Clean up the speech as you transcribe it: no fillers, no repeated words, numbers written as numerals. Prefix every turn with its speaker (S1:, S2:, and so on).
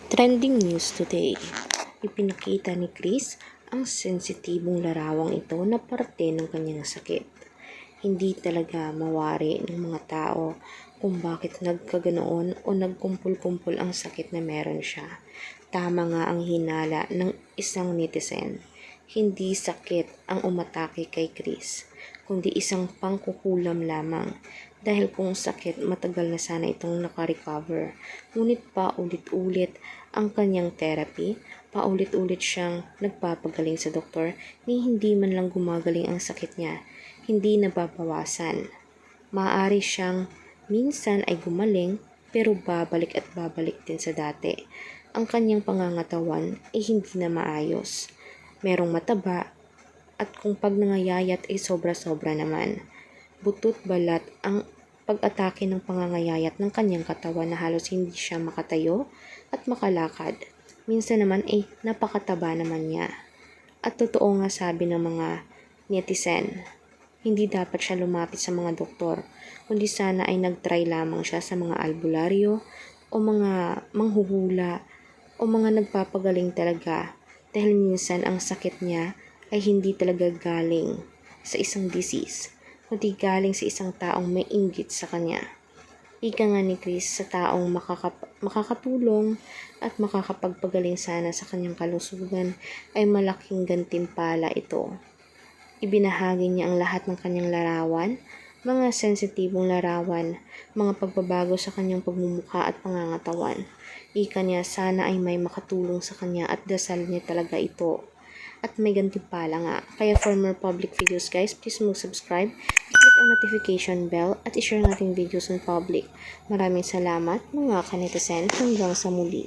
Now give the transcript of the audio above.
S1: Trending news today. Ipinakita ni Chris ang sensitibong larawang ito na parte ng kanyang sakit. Hindi talaga mawari ng mga tao kung bakit nagkaganoon o nagkumpul-kumpul ang sakit na meron siya. Tama nga ang hinala ng isang netizen. Hindi sakit ang umatake kay Chris, kundi isang pangkukulam lamang. Dahil kung sakit, matagal na sana itong nakarecover. Ngunit paulit-ulit ang kanyang therapy, paulit-ulit siyang nagpapagaling sa doktor ni hindi man lang gumagaling ang sakit niya, hindi nababawasan. Maaari siyang minsan ay gumaling pero babalik at babalik din sa dati. Ang kanyang pangangatawan ay hindi na maayos. Merong mataba at kung pag nangayayat ay sobra-sobra naman. Butot balat ang pag-atake ng pangangayayat ng kanyang katawan na halos hindi siya makatayo at makalakad. Minsan naman ay napakataba naman niya. At totoo nga sabi ng mga netizen, hindi dapat siya lumapit sa mga doktor, kundi sana ay nagtry lamang siya sa mga albularyo o mga manghuhula o mga nagpapagaling talaga dahil minsan ang sakit niya ay hindi talaga galing sa isang disease, kundi galing sa isang taong may inggit sa kanya. Ika nga ni Chris, sa taong makakatulong at makakapagpagaling sana sa kanyang kalusugan ay malaking gantimpala ito. Ibinahagi niya ang lahat ng kanyang larawan, mga sensitibong larawan, mga pagbabago sa kanyang pagmumukha at pangangatawan. Ika niya, sana ay may makatulong sa kanya at dasal niya talaga ito. At may gantimpala nga. Kaya for more public videos guys, please mag-subscribe, i-click ang notification bell at i-share natin videos in public. Maraming salamat mga kanetizen, hanggang sa muli.